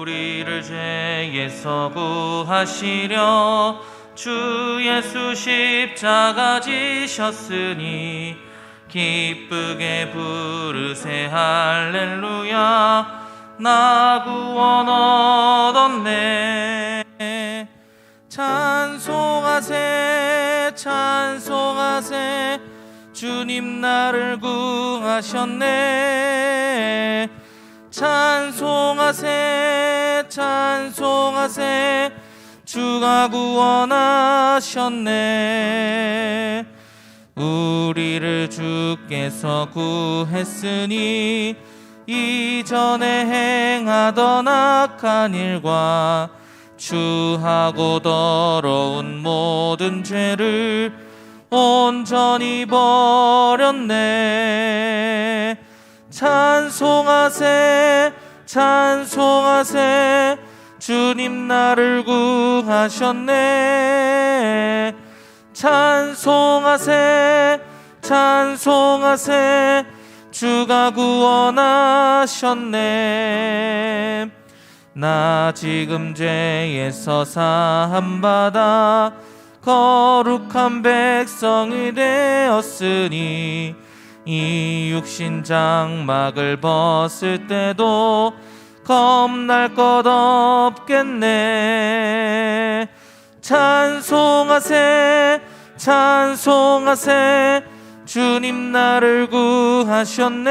우리를 죄에서 구하시려 주 예수 십자가 지셨으니 기쁘게 부르세 할렐루야. 나 구원 얻었네. 찬송하세 찬송하세 주님 나를 구하셨네. 찬송하세 찬송하세 주가 구원하셨네. 우리를 주께서 구했으니 이전에 행하던 악한 일과 추하고 더러운 모든 죄를 온전히 버렸네. 찬송하세 찬송하세 주님 나를 구하셨네. 찬송하세 찬송하세 주가 구원하셨네. 나 지금 죄에서 사함받아 거룩한 백성이 되었으니 이 육신 장막을 벗을 때도 겁날 것 없겠네. 찬송하세 찬송하세 주님 나를 구하셨네.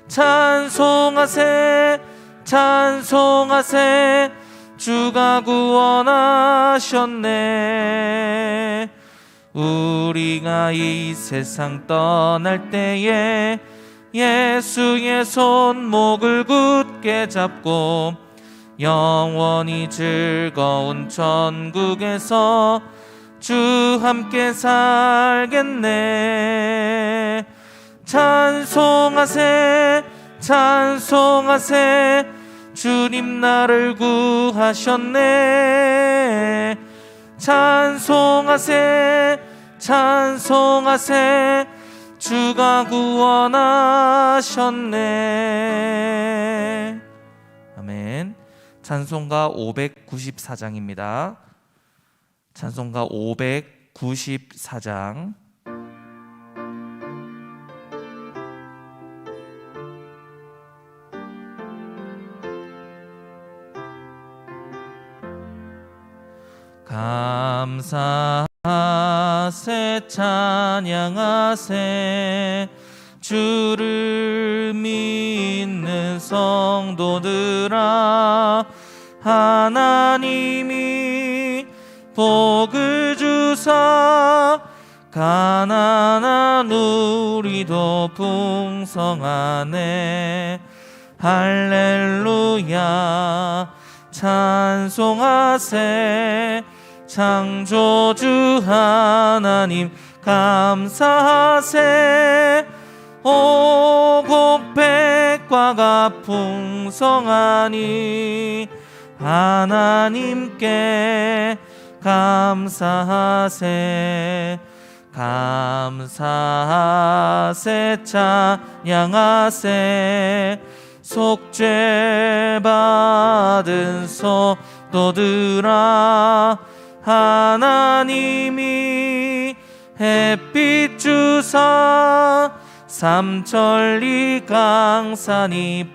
찬송하세 찬송하세 주가 구원하셨네. 우리가 이 세상 떠날 때에 예수의 손목을 굳게 잡고 영원히 즐거운 천국에서 주 함께 살겠네. 찬송하세 찬송하세 주님 나를 구하셨네. 찬송하세 찬송하세 주가 구원하셨네. 아멘. 찬송가 594장입니다. 찬송가 594장. 감사하세 찬양하세 주를 믿는 성도들아. 하나님이 복을 주사 가난한 우리도 풍성하네. 할렐루야. 찬송하세 창조주 하나님 감사하세. 오곡 백과가 풍성하니 하나님께 감사하세. 감사하세 찬양하세 속죄 받은 성도들아. 하나님이 햇빛 주사 삼천리 강산이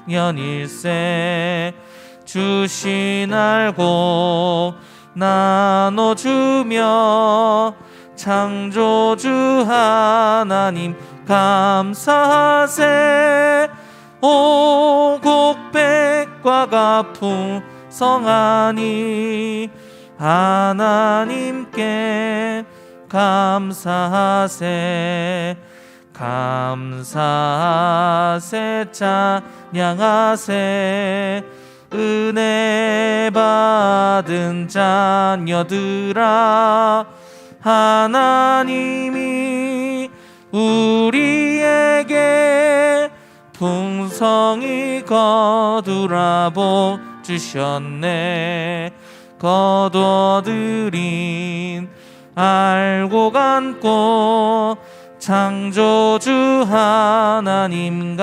풍년일세 주신 알고 나눠주며 창조주 하나님 감사하세. 오곡 백과가 풍성하니 하나님께 감사하세. 감사하세 찬양하세 은혜 받은 자녀들아. 하나님이 우리에게 풍성히 거두라 복 주셨네. 거둬들인 알고 감고 창조주 하나님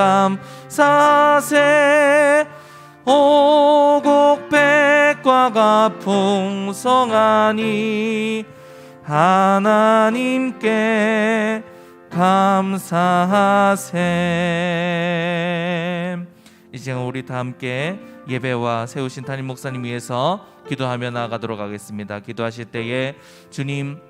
감사하세. 오곡백과가 풍성하니 하나님께 감사하셈. 이제 우리 다 함께 예배와 세우신 담임 목사님 위해서 기도하며 나아가도록 하겠습니다. 기도하실 때에 주님,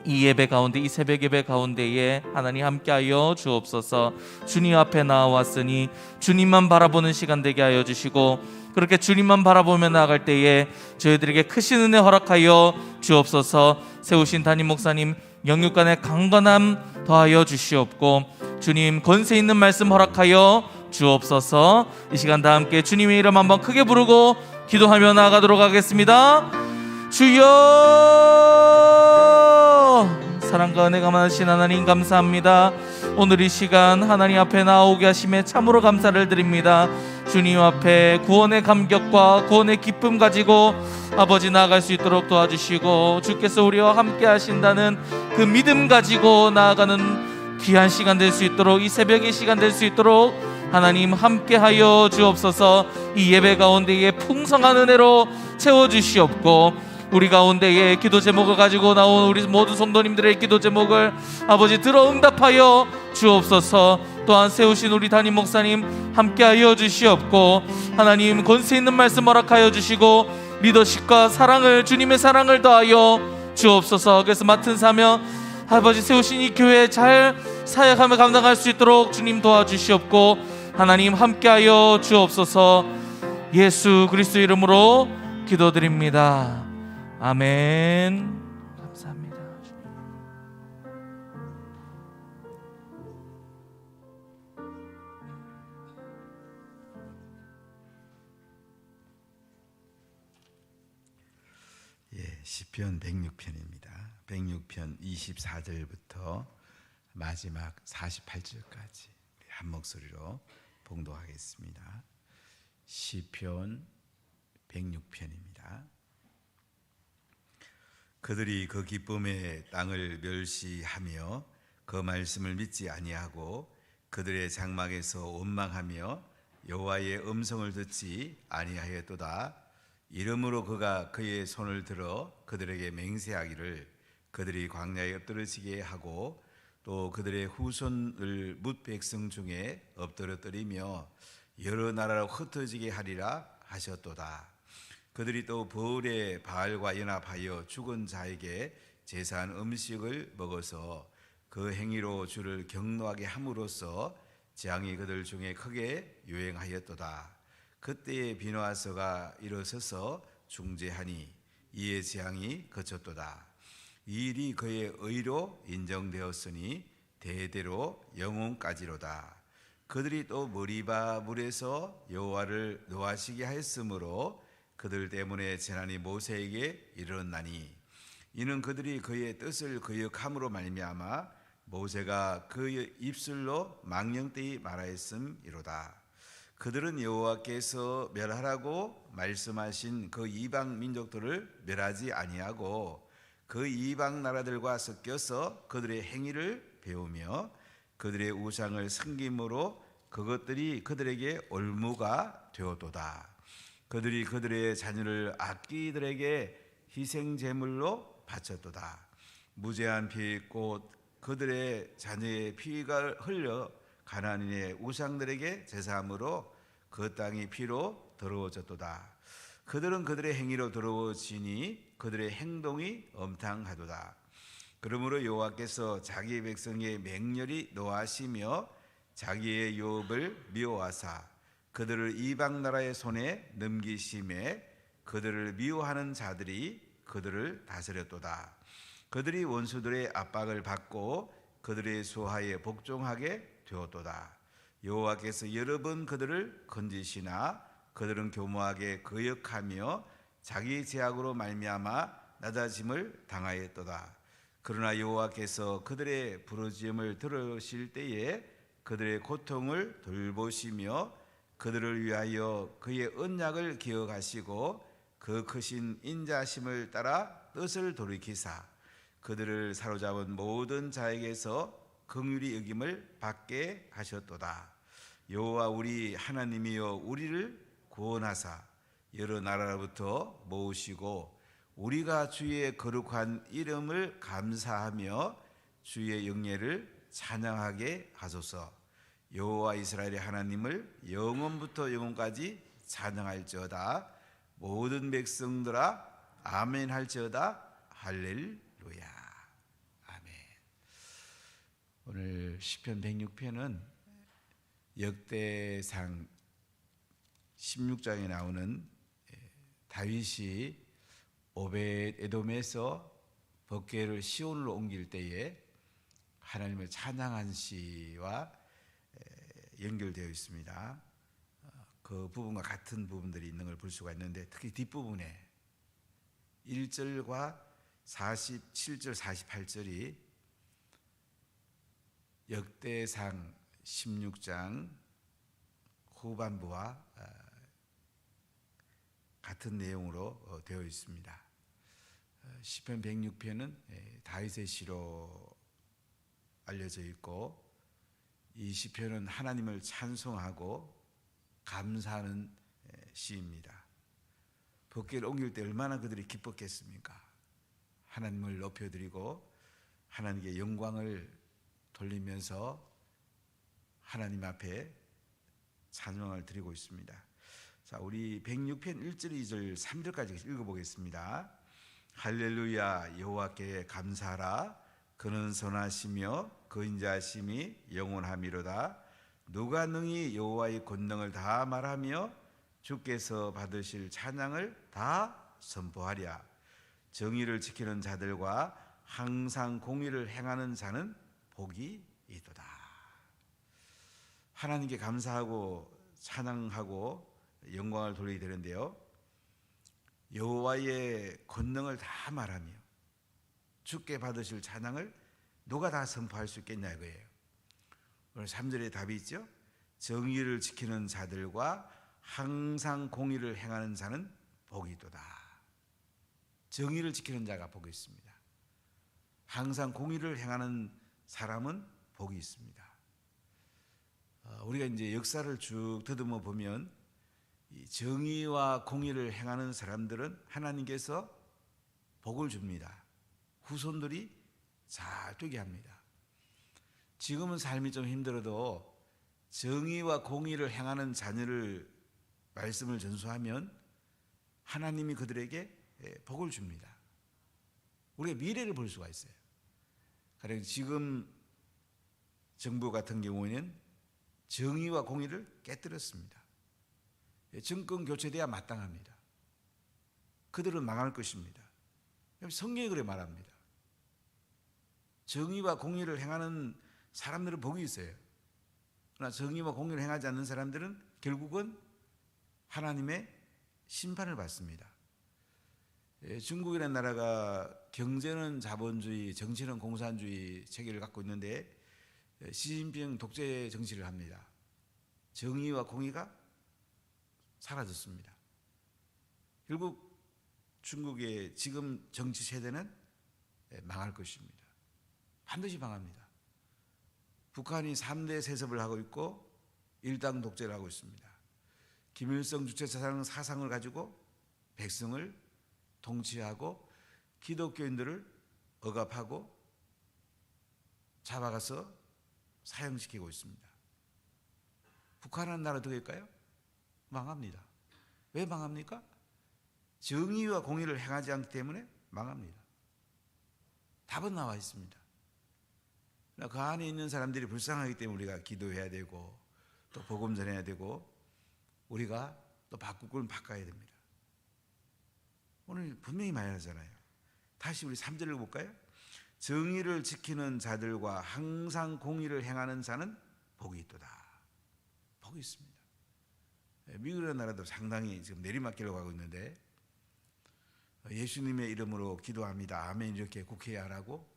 이 예배 가운데, 이 새벽 예배 가운데에 하나님 함께하여 주옵소서. 주님 앞에 나와왔으니 주님만 바라보는 시간 되게 하여 주시고, 그렇게 주님만 바라보며 나아갈 때에 저희들에게 크신 은혜 허락하여 주옵소서. 세우신 담임 목사님 영육간의 강건함 더하여 주시옵고, 주님 권세 있는 말씀 허락하여 주옵소서. 이 시간 다 함께 주님의 이름 한번 크게 부르고 기도하며 나아가도록 하겠습니다. 주여, 사랑과 은혜가 많으신 하나님 감사합니다. 오늘 이 시간 하나님 앞에 나오게 하심에 참으로 감사를 드립니다. 주님 앞에 구원의 감격과 구원의 기쁨 가지고 아버지 나아갈 수 있도록 도와주시고, 주께서 우리와 함께 하신다는 그 믿음 가지고 나아가는 귀한 시간 될 수 있도록, 이 새벽의 시간 될 수 있도록 하나님 함께하여 주옵소서. 이 예배 가운데에 풍성한 은혜로 채워주시옵고, 우리 가운데에 기도 제목을 가지고 나온 우리 모든 성도님들의 기도 제목을 아버지 들어 응답하여 주옵소서. 또한 세우신 우리 담임 목사님 함께하여 주시옵고, 하나님 권세 있는 말씀 허락하여 주시고, 리더십과 사랑을, 주님의 사랑을 더하여 주옵소서. 그래서 맡은 사명 아버지 세우신 이 교회 잘 사역하며 감당할 수 있도록 주님 도와주시옵고, 하나님 함께하여 주옵소서. 예수 그리스도 이름으로 기도드립니다. 아멘. 감사합니다. 시편 106편입니다. 106편 24절부터 마지막 48절까지 한 목소리로 봉독하겠습니다. 시편 106편입니다. 그들이 그 기쁨의 땅을 멸시하며 그 말씀을 믿지 아니하고 그들의 장막에서 원망하며 여호와의 음성을 듣지 아니하였도다. 이러므로 그가 그의 손을 들어 그들에게 맹세하기를 그들이 광야에 엎드러지게 하고 또 그들의 후손을 뭇 백성 중에 엎드러뜨리며 여러 나라로 흩어지게 하리라 하셨도다. 그들이 또 벌에 바알과 연합하여 죽은 자에게 제사한 음식을 먹어서 그 행위로 주를 경노하게 함으로써 재앙이 그들 중에 크게 유행하였도다. 그때에 비누아서가 일어서서 중재하니 이에 재앙이 그쳤도다. 이 일이 그의 의로 인정되었으니 대대로 영원까지로다. 그들이 또 머리바 물에서 여호와를 노하시게 하였으므로 그들 때문에 재난이 모세에게 이르렀나니 이는 그들이 그의 뜻을 거역함으로 말미암아 모세가 그의 입술로 망령되이 말하였음이로다. 그들은 여호와께서 멸하라고 말씀하신 그 이방 민족들을 멸하지 아니하고 그 이방 나라들과 섞여서 그들의 행위를 배우며 그들의 우상을 섬김으로 그것들이 그들에게 올무가 되었도다. 그들이 그들의 자녀를 악귀들에게 희생제물로 바쳤도다. 무죄한 피 곧 그들의 자녀의 피가 흘려 가나안인의 우상들에게 제사함으로 그 땅이 피로 더러워졌도다. 그들은 그들의 행위로 더러워지니 그들의 행동이 엄탕하도다. 그러므로 여호와께서 자기 백성의 맹렬히 노하시며 자기의 유업을 미워하사 그들을 이방 나라의 손에 넘기심에 그들을 미워하는 자들이 그들을 다스렸도다. 그들이 원수들의 압박을 받고 그들의 수하에 복종하게 되었도다. 여호와께서 여러 번 그들을 건지시나 그들은 교모하게 거역하며 자기 제약으로 말미암아 낮아짐을 당하였도다. 그러나 여호와께서 그들의 부르짖음을 들으실 때에 그들의 고통을 돌보시며 그들을 위하여 그의 언약을 기억하시고 그 크신 인자심을 따라 뜻을 돌이키사 그들을 사로잡은 모든 자에게서 긍휼히 여김을 받게 하셨도다. 여호와 우리 하나님이여 우리를 구원하사 여러 나라로부터 모으시고 우리가 주의 거룩한 이름을 감사하며 주의 영예를 찬양하게 하소서. 여호와 이스라엘의 하나님을 영원부터 영원까지 찬양할지어다. 모든 백성들아 아멘 할지어다. 할렐루야. 아멘. 오늘 시편 106편은 역대상 16장에 나오는 다윗이 오벳 에돔에서 법궤를 시온으로 옮길 때에 하나님을 찬양한 시와 연결되어 있습니다. 그 부분과 같은 부분들이 있는 걸 볼 수가 있는데, 특히 뒷부분에 1절과 47절 48절이 역대상 16장 후반부와 같은 내용으로 되어 있습니다. 시편 106편은 다윗의 시로 알려져 있고, 이 시편은 하나님을 찬송하고 감사하는 시입니다. 법궤를 옮길 때 얼마나 그들이 기뻤겠습니까? 하나님을 높여드리고 하나님께 영광을 돌리면서 하나님 앞에 찬양을 드리고 있습니다. 자, 우리 106편 1절, 2절, 3절까지 읽어보겠습니다. 할렐루야. 여호와께 감사하라. 그는 선하시며 그 인자하심이 영원하미로다. 누가 능히 여호와의 권능을 다 말하며 주께서 받으실 찬양을 다 선포하랴. 정의를 지키는 자들과 항상 공의를 행하는 자는 복이 있도다. 하나님께 감사하고 찬양하고 영광을 돌리게 되는데요, 여호와의 권능을 다 말하며 주께 받으실 찬양을 누가 다 선포할 수 있겠냐 이거예요. 오늘 3절에 답이 있죠. 정의를 지키는 자들과 항상 공의를 행하는 자는 복이 있도다. 정의를 지키는 자가 복이 있습니다. 항상 공의를 행하는 사람은 복이 있습니다. 우리가 이제 역사를 쭉 더듬어 보면 이 정의와 공의를 행하는 사람들은 하나님께서 복을 줍니다. 후손들이 잘 되게 합니다. 지금은 삶이 좀 힘들어도 정의와 공의를 행하는 자녀를 말씀을 전수하면 하나님이 그들에게 복을 줍니다. 우리가 미래를 볼 수가 있어요. 그래서 지금 정부 같은 경우에는 정의와 공의를 깨뜨렸습니다. 정권 교체돼야 마땅합니다. 그들은 망할 것입니다. 성경이 그래 말합니다. 정의와 공의를 행하는 사람들은 복이 있어요. 그러나 정의와 공의를 행하지 않는 사람들은 결국은 하나님의 심판을 받습니다. 중국이라는 나라가 경제는 자본주의, 정치는 공산주의 체계를 갖고 있는데 시진핑 독재 정치를 합니다. 정의와 공의가 사라졌습니다. 결국 중국의 지금 정치 세대는 망할 것입니다. 반드시 망합니다. 북한이 3대 세습을 하고 있고 일당 독재를 하고 있습니다. 김일성 주체사상 사상을 가지고 백성을 통치하고 기독교인들을 억압하고 잡아가서 사형시키고 있습니다. 북한은 나라 되겠까요? 망합니다. 왜 망합니까? 정의와 공의를 행하지 않기 때문에 망합니다. 답은 나와 있습니다. 그 안에 있는 사람들이 불쌍하기 때문에 우리가 기도해야 되고 또 복음 전해야 되고 우리가 또 바꿀 건 바꿔야 됩니다. 오늘 분명히 말하잖아요. 다시 우리 3절 읽어볼까요? 정의를 지키는 자들과 항상 공의를 행하는 자는 복이 있도다. 복이 있습니다. 미국이라는 나라도 상당히 지금 내리막길로 가고 있는데 예수님의 이름으로 기도합니다. 아멘 이렇게 국회에 안 하고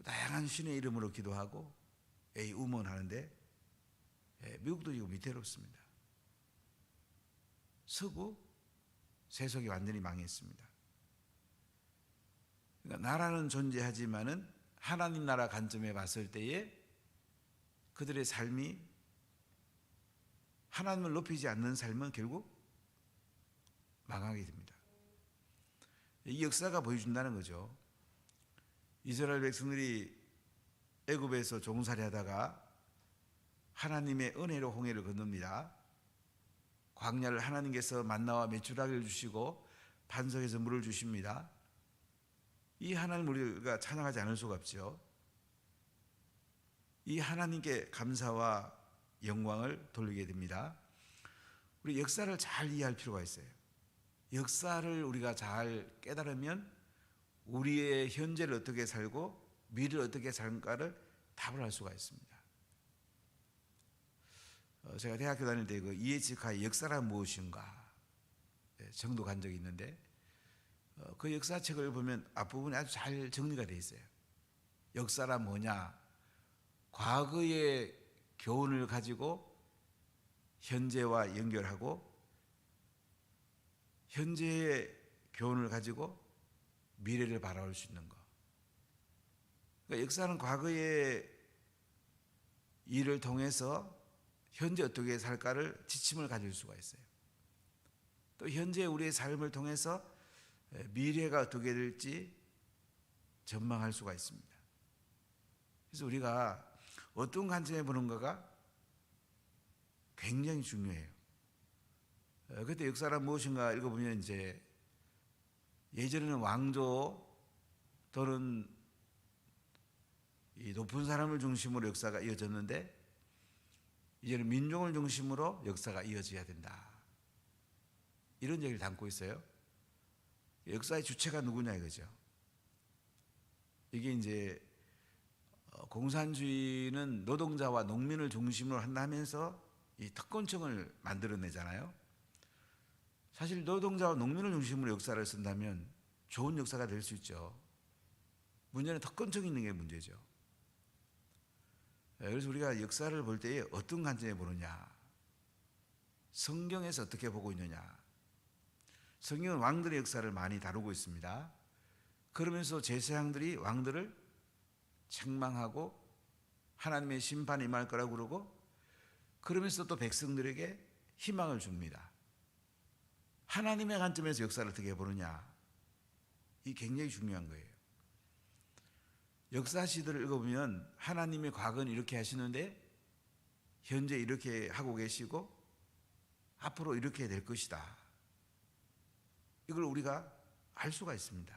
다양한 신의 이름으로 기도하고 우먼하는데 미국도 지금 위태롭습니다. 서구 세속이 완전히 망했습니다. 그러니까 나라는 존재하지만은 하나님 나라 관점에 봤을 때에 그들의 삶이 하나님을 높이지 않는 삶은 결국 망하게 됩니다. 이 역사가 보여준다는 거죠. 이스라엘 백성들이 애굽에서 종살이하다가 하나님의 은혜로 홍해를 건넙니다. 광야를 하나님께서 만나와 메추라기를 주시고 반석에서 물을 주십니다. 이 하나님을 우리가 찬양하지 않을 수가 없죠. 이 하나님께 감사와 영광을 돌리게 됩니다. 우리 역사를 잘 이해할 필요가 있어요. 역사를 우리가 잘 깨달으면 우리의 현재를 어떻게 살고 미래를 어떻게 살까를 답을 할 수가 있습니다. 제가 대학교 다닐 때 그 이에치카의 역사란 무엇인가 정도 간 적이 있는데 그 역사책을 보면 앞부분에 아주 잘 정리가 되어 있어요. 역사란 뭐냐? 과거의 교훈을 가지고 현재와 연결하고 현재의 교훈을 가지고 미래를 바라볼 수 있는 것. 그러니까 역사는 과거의 일을 통해서 현재 어떻게 살까를 지침을 가질 수가 있어요. 또 현재 우리의 삶을 통해서 미래가 어떻게 될지 전망할 수가 있습니다. 그래서 우리가 어떤 관점에 보는가가 굉장히 중요해요. 그때 역사란 무엇인가 읽어보면 이제 예전에는 왕조 또는 이 높은 사람을 중심으로 역사가 이어졌는데 이제는 민족을 중심으로 역사가 이어져야 된다. 이런 얘기를 담고 있어요. 역사의 주체가 누구냐 이거죠. 이게 이제 공산주의는 노동자와 농민을 중심으로 한다면서 이 특권층을 만들어내잖아요. 사실 노동자와 농민을 중심으로 역사를 쓴다면 좋은 역사가 될 수 있죠. 문제는 특권층이 있는 게 문제죠. 그래서 우리가 역사를 볼 때 어떤 관점에 보느냐, 성경에서 어떻게 보고 있느냐. 성경은 왕들의 역사를 많이 다루고 있습니다. 그러면서 제사장들이 왕들을 책망하고 하나님의 심판이 임할 거라고 그러고 그러면서 또 백성들에게 희망을 줍니다. 하나님의 관점에서 역사를 어떻게 보느냐, 이 굉장히 중요한 거예요. 역사 시들을 읽어보면 하나님의 과거는 이렇게 하시는데 현재 이렇게 하고 계시고 앞으로 이렇게 될 것이다. 이걸 우리가 알 수가 있습니다.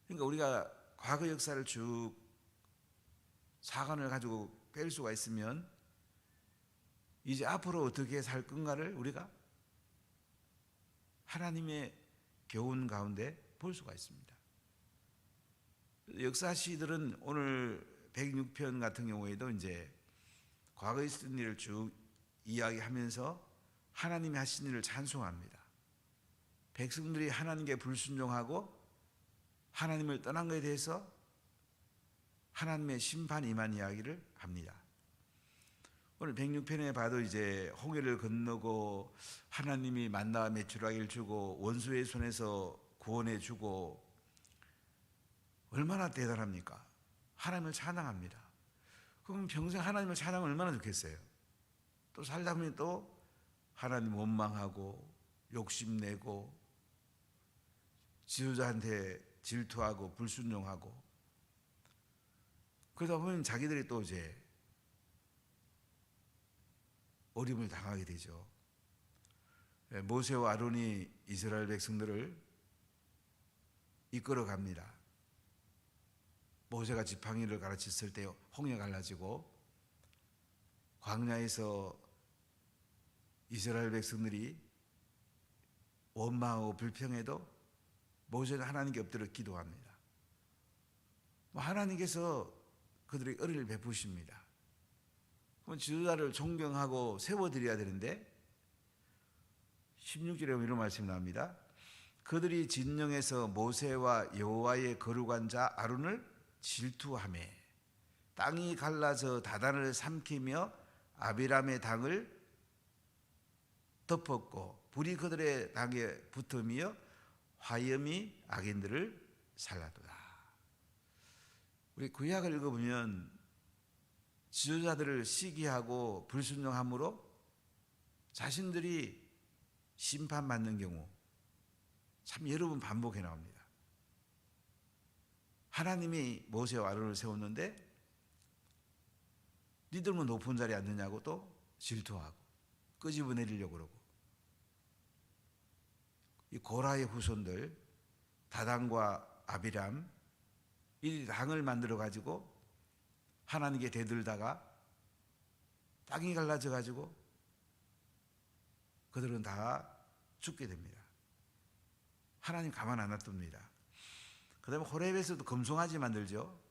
그러니까 우리가 과거 역사를 쭉 사관을 가지고 뺄 수가 있으면 이제 앞으로 어떻게 살 건가를 우리가 하나님의 교훈 가운데 볼 수가 있습니다. 역사 시들은 오늘 106편 같은 경우에도 이제 과거에 있었던 일을 쭉 이야기하면서 하나님이 하신 일을 찬송합니다. 백성들이 하나님께 불순종하고 하나님을 떠난 것에 대해서 하나님의 심판이 임한 이야기를 합니다. 오늘 106편에 봐도 이제 홍해를 건너고 하나님이 만나와 메추라기를 주고 원수의 손에서 구원해 주고 얼마나 대단합니까? 하나님을 찬양합니다. 그럼 평생 하나님을 찬양하면 얼마나 좋겠어요? 또 살다 보면 또 하나님 원망하고 욕심내고 지도자한테 질투하고 불순종하고 그러다 보면 자기들이 또 이제 어려움을 당하게 되죠. 모세와 아론이 이스라엘 백성들을 이끌어 갑니다. 모세가 지팡이를 가르쳤을 때 홍해 갈라지고 광야에서 이스라엘 백성들이 원망하고 불평해도 모세는 하나님께 엎드려 기도합니다. 하나님께서 그들에게 은혜를 베푸십니다. 그럼 지도자를 존경하고 세워드려야 되는데 16절에 보면 이런 말씀이 나옵니다. 그들이 진영에서 모세와 여호와의 거룩한 자 아론을 질투하매 땅이 갈라져 다단을 삼키며 아비람의 당을 덮었고 불이 그들의 당에 붙으며 화염이 악인들을 살라도다. 우리 구약을 읽어보면 지도자들을 시기하고 불순종함으로 자신들이 심판받는 경우 참 여러 번 반복해 나옵니다. 하나님이 모세와 아론을 세웠는데 니들만 높은 자리에 앉느냐고 또 질투하고 끄집어내리려고 그러고, 이 고라의 후손들 다단과 아비람 이 당을 만들어 가지고 하나님께 대들다가 땅이 갈라져 가지고 그들은 다 죽게 됩니다. 하나님 가만 안 놔둡니다. 그 다음에 호렙에서도 금송아지 만들죠.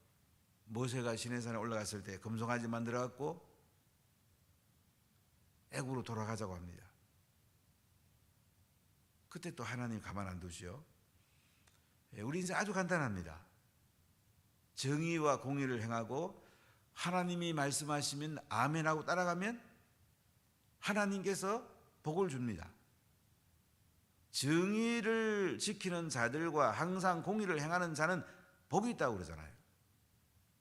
모세가 시내산에 올라갔을 때 금송아지 만들어 갖고 애굽으로 돌아가자고 합니다. 그때 또 하나님 가만 안 두시죠. 우리 인생 아주 간단합니다. 정의와 공의를 행하고 하나님이 말씀하시면 아멘하고 따라가면 하나님께서 복을 줍니다. 정의를 지키는 자들과 항상 공의를 행하는 자는 복이 있다고 그러잖아요.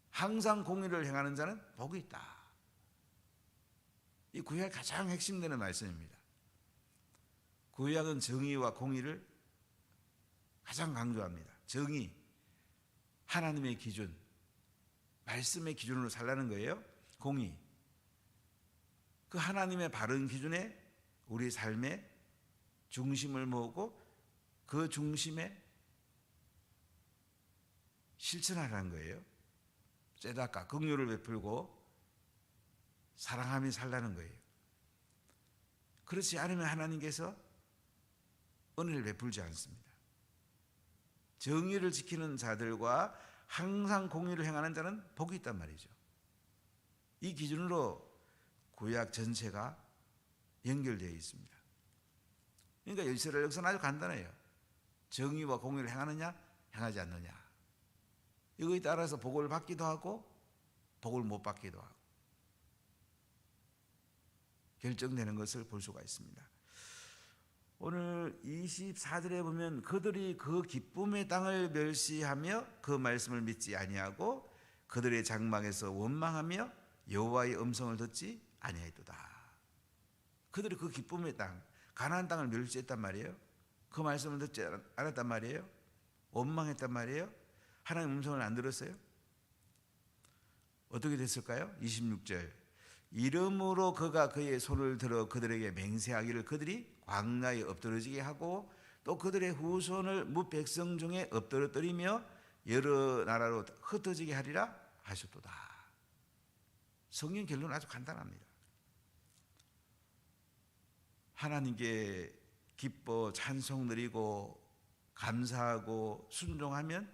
항상 공의를 행하는 자는 복이 있다. 이 구약 가장 핵심되는 말씀입니다. 구약은 정의와 공의를 가장 강조합니다. 정의, 하나님의 기준, 말씀의 기준으로 살라는 거예요. 공의, 그 하나님의 바른 기준에 우리 삶의 중심을 모으고 그 중심에 실천하라는 거예요. ጼ다까 긍휼을 베풀고 사랑하며 살라는 거예요. 그렇지 않으면 하나님께서 은혜를 베풀지 않습니다. 정의를 지키는 자들과 항상 공의를 행하는 자는 복이 있단 말이죠. 이 기준으로 구약 전체가 연결되어 있습니다. 그러니까 이스라엘 역사는 아주 간단해요. 정의와 공의를 행하느냐 행하지 않느냐, 이거에 따라서 복을 받기도 하고 복을 못 받기도 하고 결정되는 것을 볼 수가 있습니다. 오늘 24절에 보면 그들이 그 기쁨의 땅을 멸시하며 그 말씀을 믿지 아니하고 그들의 장막에서 원망하며 여호와의 음성을 듣지 아니하였도다. 그들이 그 기쁨의 땅, 가나안 땅을 멸시했단 말이에요. 그 말씀을 듣지 않았단 말이에요. 원망했단 말이에요. 하나님 음성을 안 들었어요. 어떻게 됐을까요? 26절, 이름으로 그가 그의 손을 들어 그들에게 맹세하기를 그들이 광야에 엎드러지게 하고 또 그들의 후손을 무백성 중에 엎드러뜨리며 여러 나라로 흩어지게 하리라 하셨도다. 성경 결론은 아주 간단합니다. 하나님께 기뻐 찬송 드리고 감사하고 순종하면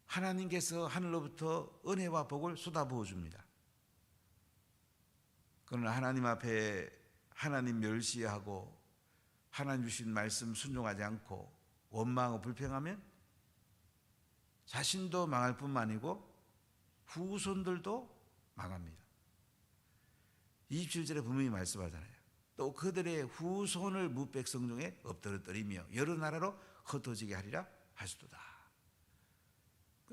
하나님께서 하늘로부터 은혜와 복을 쏟아부어 줍니다. 그러나 하나님 앞에 하나님 멸시하고 하나님 주신 말씀 순종하지 않고 원망하고 불평하면 자신도 망할 뿐만 아니고 후손들도 망합니다. 27절에 분명히 말씀하잖아요. 또 그들의 후손을 무백성 중에 엎드러뜨리며 여러 나라로 흩어지게 하리라 하시도다.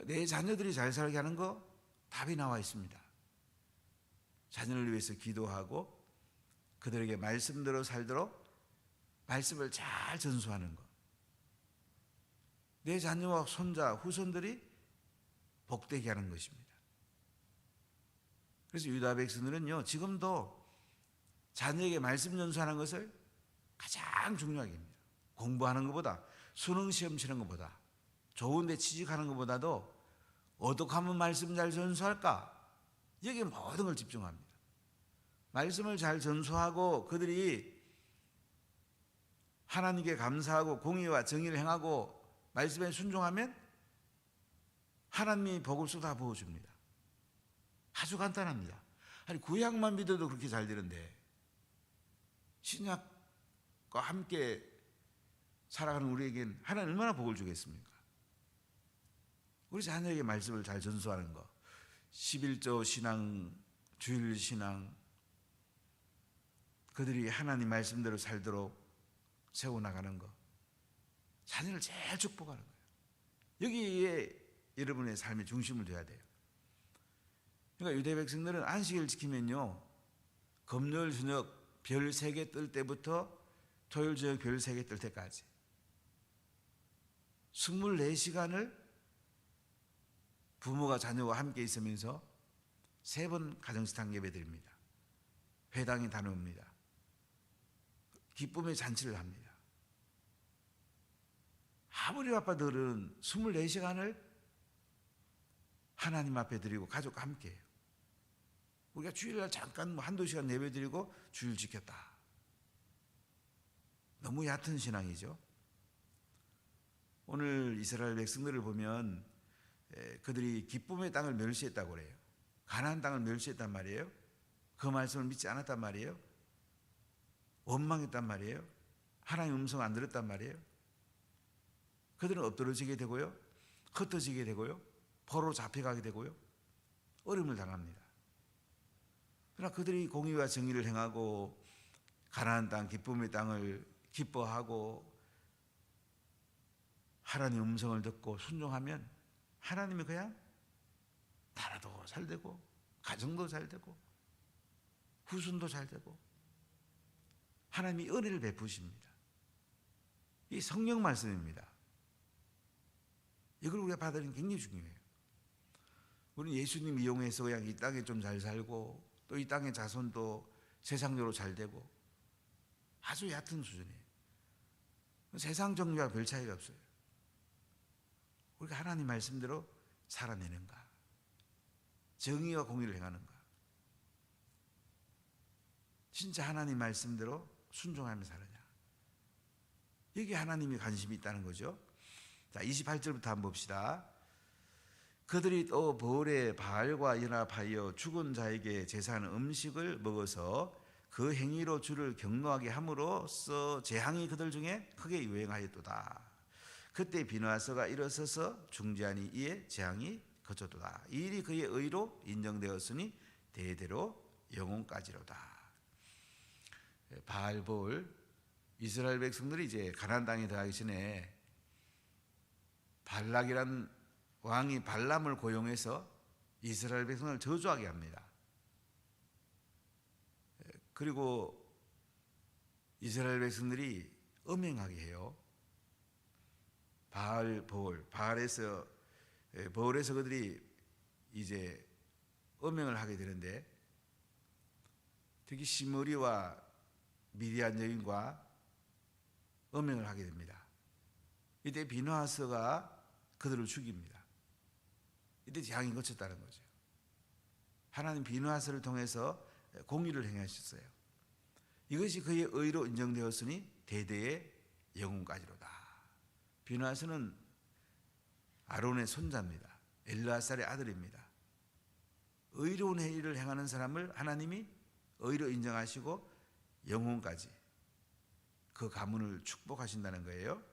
내 자녀들이 잘 살게 하는 거 답이 나와 있습니다. 자녀를 위해서 기도하고 그들에게 말씀대로 살도록 말씀을 잘 전수하는 것. 내 자녀와 손자, 후손들이 복되게 하는 것입니다. 그래서 유다 백성들은요, 지금도 자녀에게 말씀 전수하는 것을 가장 중요하게 합니다. 공부하는 것보다, 수능 시험 치는 것보다, 좋은 데 취직하는 것보다도 어떻게 하면 말씀 잘 전수할까? 여기에 모든 걸 집중합니다. 말씀을 잘 전수하고 그들이 하나님께 감사하고 공의와 정의를 행하고 말씀에 순종하면 하나님이 복을 쏟아 부어줍니다. 아주 간단합니다. 아니 구약만 믿어도 그렇게 잘 되는데 신약과 함께 살아가는 우리에겐 하나님 얼마나 복을 주겠습니까? 우리 자녀에게 말씀을 잘 전수하는 것, 11조 신앙, 주일 신앙, 그들이 하나님 말씀대로 살도록 세워나가는 것, 자녀를 제일 축복하는 거예요. 여기에 여러분의 삶의 중심을 둬야 돼요. 그러니까 유대 백성들은 안식일 지키면요, 금요일 저녁 별 3개 뜰 때부터 토요일 저녁 별 3개 뜰 때까지 24시간을 부모가 자녀와 함께 있으면서 3번 가정식탁 예배 드립니다. 회당에 다녀옵니다. 기쁨의 잔치를 합니다. 아버지 아빠들은 24시간을 하나님 앞에 드리고 가족과 함께 해요. 우리가 주일날 잠깐 한두 시간 예배 드리고 주일 지켰다. 너무 얕은 신앙이죠. 오늘 이스라엘 백성들을 보면 그들이 기쁨의 땅을 멸시했다고 그래요. 가나안 땅을 멸시했단 말이에요. 그 말씀을 믿지 않았단 말이에요. 원망했단 말이에요. 하나님 음성 안 들었단 말이에요. 그들은 엎드러지게 되고요, 흩어지게 되고요, 포로 잡혀가게 되고요, 어려움을 당합니다. 그러나 그들이 공의와 정의를 행하고 가나안 땅, 기쁨의 땅을 기뻐하고 하나님 음성을 듣고 순종하면 하나님이 그냥 나라도 잘 되고 가정도 잘 되고 후손도 잘 되고 하나님이 은혜를 베푸십니다. 이 성령 말씀입니다. 이걸 우리가 받아들이는 게 굉장히 중요해요. 우리는 예수님 이용해서 그냥 이 땅에 좀 잘 살고 또 이 땅의 자손도 세상적으로 잘 되고 아주 얕은 수준이에요. 세상 정의와 별 차이가 없어요. 우리가 하나님 말씀대로 살아내는가, 정의와 공의를 행하는가, 진짜 하나님 말씀대로 순종하며 살느냐, 여기 하나님이 관심이 있다는 거죠. 자, 28절부터 한번 봅시다. 그들이 또 벌에 바알과 연합하여 죽은 자에게 제사하는 음식을 먹어서 그 행위로 주를 경노하게 함으로써 재앙이 그들 중에 크게 유행하였도다. 그때 비누아서가 일어서서 중재하니 이에 재앙이 그쳤도다. 이 일이 그의 의로 인정되었으니 대대로 영혼까지로다. 바알볼, 이스라엘 백성들이 이제 가나안 땅에 들어가기 전에 발락이란 왕이 발람을 고용해서 이스라엘 백성을 저주하게 합니다. 그리고 이스라엘 백성들이 음행하게 해요. 바알에서 그들이 이제 음행을 하게 되는데, 특히 시므리와 미디안 여인과 음행을 하게 됩니다. 이때 비누하스가 그들을 죽입니다. 이때 재앙이 거쳤다는 거죠. 하나님 비누하스를 통해서 공의를 행하셨어요. 이것이 그의 의로 인정되었으니 대대의 영혼까지로다. 비누하스는 아론의 손자입니다. 엘르아살의 아들입니다. 의로운 행위를 행하는 사람을 하나님이 의로 인정하시고 영혼까지 그 가문을 축복하신다는 거예요.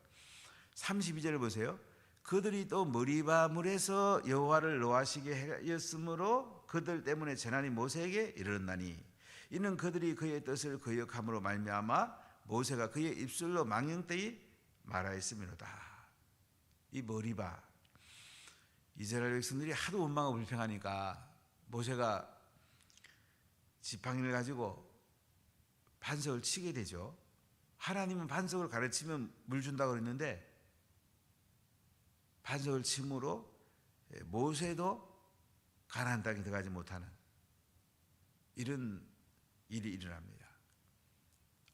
32절을 보세요. 그들이 또 머리바 물에서 여호와를 노하시게 하였으므로 그들 때문에 재난이 모세에게 이르렀나니 이는 그들이 그의 뜻을 거역함으로 말미암아 모세가 그의 입술로 망령되이 말하였음이로다. 이 머리바, 이스라엘 백성들이 하도 원망하고 불평하니까 모세가 지팡이를 가지고 반석을 치게 되죠. 하나님은 반석을 가르치면 물 준다고 그랬는데 반석을 침으로 모세도 가나안 땅에 들어가지 못하는 이런 일이 일어납니다.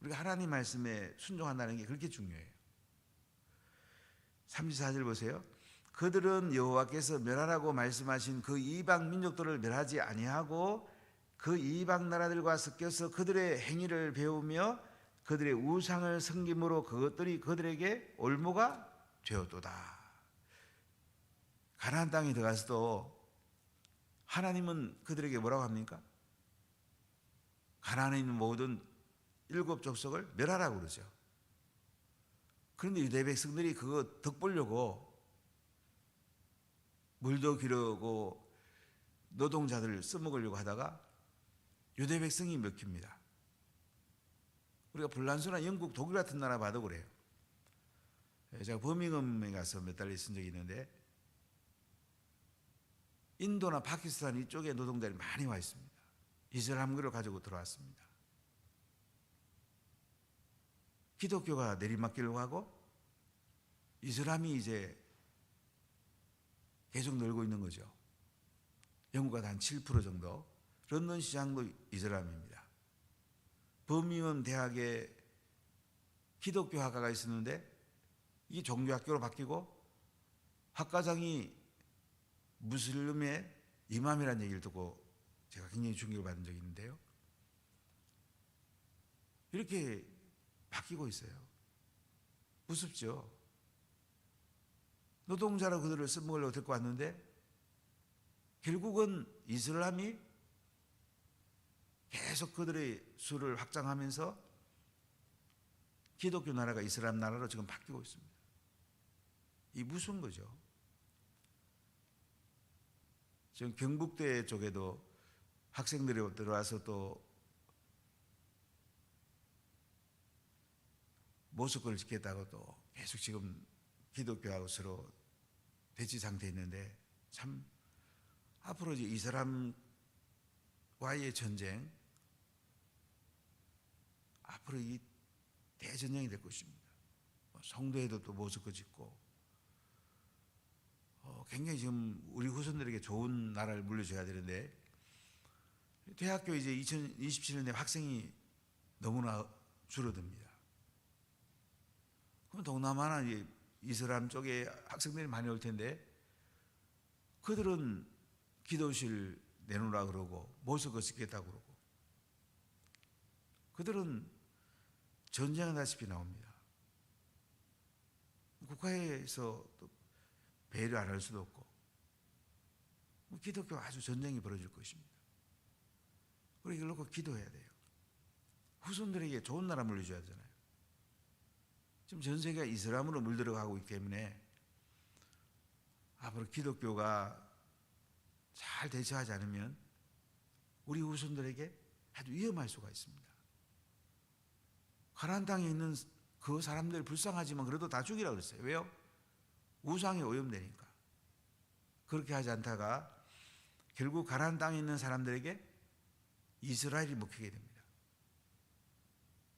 우리가 하나님 말씀에 순종한다는 게 그렇게 중요해요. 34절 보세요. 그들은 여호와께서 멸하라고 말씀하신 그 이방 민족들을 멸하지 아니하고 그 이방 나라들과 섞여서 그들의 행위를 배우며 그들의 우상을 섬김으로 그것들이 그들에게 올무가 되었도다. 가나안 땅에 들어가서도 하나님은 그들에게 뭐라고 합니까? 가나안에 있는 모든 7 족속을 멸하라고 그러죠. 그런데 유대 백성들이 그거 덕보려고 물도 기르고 노동자들을 써먹으려고 하다가 유대 백성이 먹힙니다. 우리가 불란서나 영국, 독일 같은 나라 봐도 그래요. 제가 버밍엄에 가서 몇 달 있은 적이 있는데 인도나 파키스탄 이쪽에 노동자들이 많이 와 있습니다. 이슬람교를 가지고 들어왔습니다. 기독교가 내리막길로 가고 이슬람이 이제 계속 늘고 있는 거죠. 영국가 한 7% 정도, 런던 시장도 이슬람입니다. 버밍엄 대학에 기독교 학과가 있었는데 이게 종교학교로 바뀌고 학과장이 무슬림의 이맘이라는 얘기를 듣고 제가 굉장히 충격을 받은 적이 있는데요. 이렇게 바뀌고 있어요. 무섭죠. 노동자로 그들을 써먹으려고 데리고 왔는데 결국은 이슬람이 계속 그들의 수를 확장하면서 기독교 나라가 이슬람 나라로 지금 바뀌고 있습니다. 이 무슨 거죠? 지금 경북대 쪽에도 학생들이 들어와서 또 모습을 지켰다고 또 계속 지금 기독교하고 서로 대치 상태에 있는데 참 앞으로 이제 이슬람과의 전쟁, 앞으로 이 대전쟁이 될 것입니다. 성도에도 또 모습을 짓고 굉장히 지금 우리 후손들에게 좋은 나라를 물려줘야 되는데 대학교 이제 2027년에 학생이 너무나 줄어듭니다. 그럼 동남아나 이슬람 쪽에 학생들이 많이 올 텐데 그들은 기도실 내놓으라 그러고 모습을 짓겠다고 그러고 그들은 전쟁하다시피 나옵니다. 국가에서 또 배려 안 할 수도 없고 기독교 아주 전쟁이 벌어질 것입니다. 그리고 이걸 놓고 기도해야 돼요. 후손들에게 좋은 나라 물려줘야 되잖아요. 지금 전 세계가 이슬람으로 물들어가고 있기 때문에 앞으로 기독교가 잘 대처하지 않으면 우리 후손들에게 아주 위험할 수가 있습니다. 가나안 땅에 있는 그 사람들 불쌍하지만 그래도 다 죽이라고 그랬어요. 왜요? 우상에 오염되니까. 그렇게 하지 않다가 결국 가나안 땅에 있는 사람들에게 이스라엘이 먹히게 됩니다.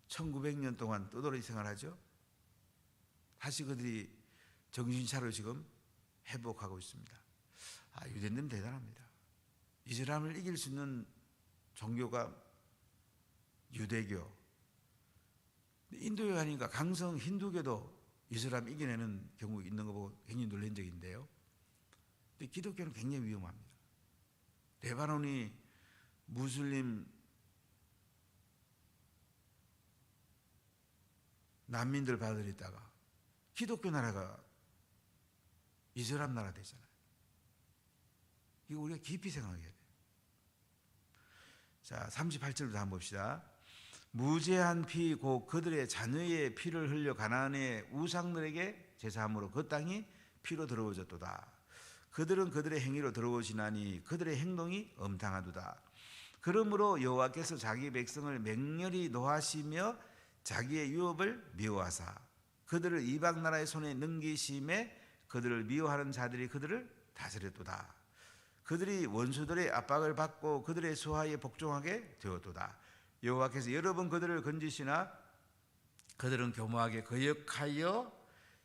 1900년 동안 떠돌이 생활하죠. 다시 그들이 정신 차려 지금 회복하고 있습니다. 유대인들은 대단합니다. 이슬람을 이길 수 있는 종교가 유대교. 인도에 가니까 강성 힌두교도 이슬람 이겨내는 경우가 있는 거 보고 굉장히 놀란 적이 있는데요. 근데 기독교는 굉장히 위험합니다. 레바논이 무슬림 난민들 받아들였다가 기독교 나라가 이슬람 나라 되잖아요. 이거 우리가 깊이 생각해야 돼요. 자, 38절부터 한번 봅시다. 무죄한 피 곧 그들의 자녀의 피를 흘려 가나안의 우상들에게 제사함으로 그 땅이 피로 더러워졌도다. 그들은 그들의 행위로 더러워지나니 그들의 행동이 엄탕하도다. 그러므로 여호와께서 자기 백성을 맹렬히 노하시며 자기의 유업을 미워하사 그들을 이방 나라의 손에 넘기심에 그들을 미워하는 자들이 그들을 다스렸도다. 그들이 원수들의 압박을 받고 그들의 수하에 복종하게 되었도다. 여호와께서 여러 번 그들을 건지시나 그들은 교모하게 거역하여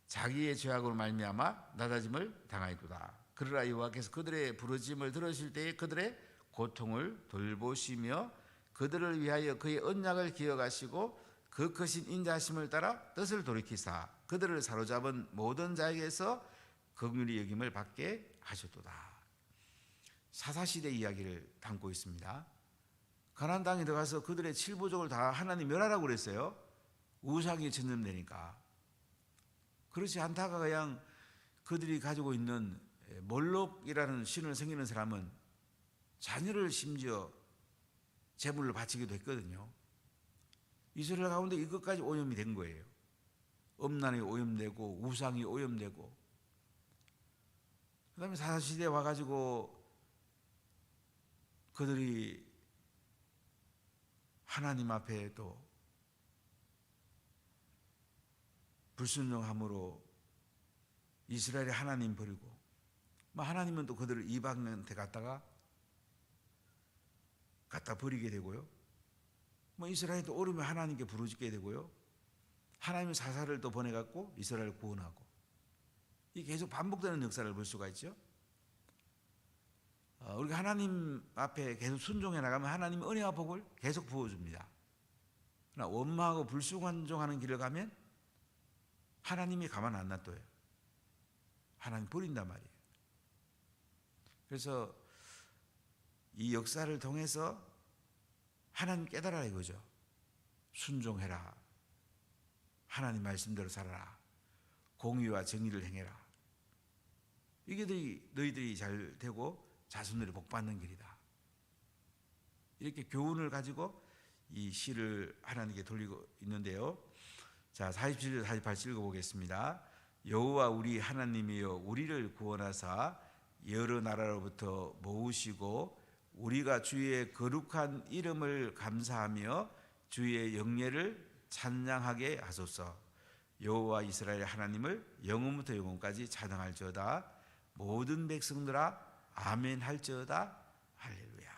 자기의 죄악으로 말미암아 낮아짐을 당하였도다. 그러나 여호와께서 그들의 부르짖음을 들으실 때에 그들의 고통을 돌보시며 그들을 위하여 그의 언약을 기억하시고 그 크신 인자하심을 따라 뜻을 돌이키사 그들을 사로잡은 모든 자에게서 긍휼히 여김을 받게 하셨도다. 사사시대 이야기를 담고 있습니다. 가나안 땅에 들어가서 그들의 7부족을 다 하나님 멸하라고 그랬어요. 우상이 전염되니까. 그렇지 않다가 그냥 그들이 가지고 있는 몰록이라는 신을 섬기는 사람은 자녀를 심지어 제물로 바치기도 했거든요. 이스라엘 가운데 이것까지 오염이 된 거예요. 음란이 오염되고 우상이 오염되고 그 다음에 사사시대에 와가지고 그들이 하나님 앞에 또 불순종함으로 이스라엘의 하나님 버리고 하나님은 또 그들을 이방한테 갖다 버리게 되고요. 이스라엘도 오르면 하나님께 부르짖게 되고요. 하나님의 사사를 또 보내갖고 이스라엘을 구원하고, 이 계속 반복되는 역사를 볼 수가 있죠. 우리가 하나님 앞에 계속 순종해 나가면 하나님의 은혜와 복을 계속 부어줍니다. 그러나 원망하고 불순종하는 길을 가면 하나님이 가만 안 놔둬요. 하나님 버린단 말이에요. 그래서 이 역사를 통해서 하나님 깨달아라 이거죠. 순종해라. 하나님 말씀대로 살아라. 공의와 정의를 행해라. 이게 너희들이 잘 되고 자손들이 복받는 길이다. 이렇게 교훈을 가지고 이 시를 하나님께 돌리고 있는데요. 자, 47절 48절 읽어보겠습니다. 여호와 우리 하나님이여 우리를 구원하사 여러 나라로부터 모으시고 우리가 주의 거룩한 이름을 감사하며 주의 영예를 찬양하게 하소서. 여호와 이스라엘 하나님을 영원부터 영원까지 찬양할지어다. 모든 백성들아 아멘 할지어다. 할렐루야.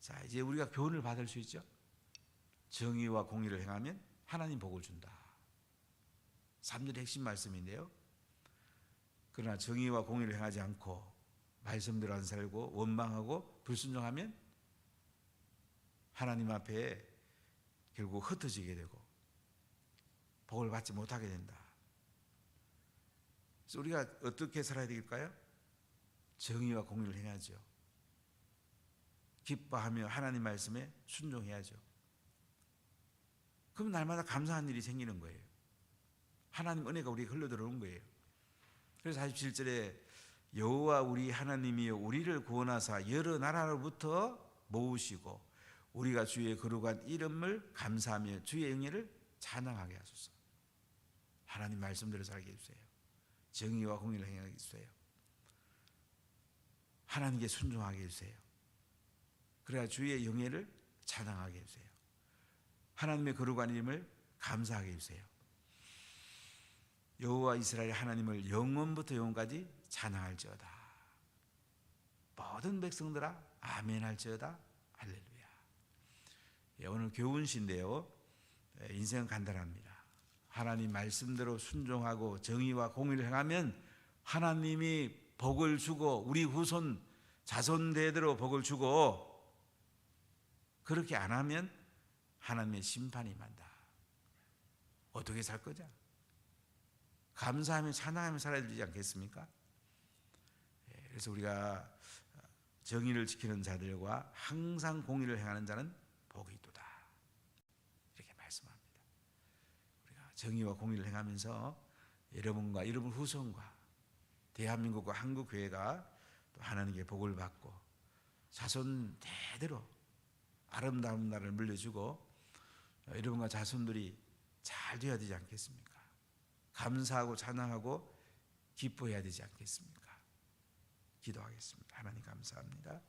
자, 이제 우리가 교훈을 받을 수 있죠. 정의와 공의를 행하면 하나님 복을 준다. 3절의 핵심 말씀인데요. 그러나 정의와 공의를 행하지 않고 말씀대로 안 살고 원망하고 불순종하면 하나님 앞에 결국 흩어지게 되고 복을 받지 못하게 된다. 그래서 우리가 어떻게 살아야 될까요? 정의와 공의를 행하죠. 기뻐하며 하나님 말씀에 순종해야죠. 그럼 날마다 감사한 일이 생기는 거예요. 하나님 은혜가 우리에게 흘러들어오는 거예요. 그래서 47절에 여호와 우리 하나님이여 우리를 구원하사 여러 나라로부터 모으시고 우리가 주의 거룩한 이름을 감사하며 주의 영예를 찬양하게 하소서. 하나님 말씀대로 살게 해주세요. 정의와 공의를 행하게 해주세요. 하나님께 순종하게 해주세요. 그래야 주의 영예를 찬양하게 해주세요. 하나님의 거룩한 이름을 감사하게 해주세요. 여호와 이스라엘 하나님을 영원부터 영원까지 찬양할지어다. 모든 백성들아 아멘 할지어다. 할렐루야. 오늘 교훈시인데요. 인생은 간단합니다. 하나님 말씀대로 순종하고 정의와 공의를 행하면 하나님이 복을 주고 우리 후손 자손 대대로 복을 주고, 그렇게 안 하면 하나님의 심판이 임한다. 어떻게 살 거냐? 감사하며 찬양하며 살아야 되지 않겠습니까? 그래서 우리가 정의를 지키는 자들과 항상 공의를 행하는 자는 복이 있도다. 이렇게 말씀합니다. 우리가 정의와 공의를 행하면서 여러분과 여러분 후손과 대한민국과 한국교회가 또 하나님께 복을 받고 자손 대대로 아름다운 날을 물려주고 여러분과 자손들이 잘 되어야 되지 않겠습니까? 감사하고 찬양하고 기뻐해야 되지 않겠습니까? 기도하겠습니다. 하나님 감사합니다.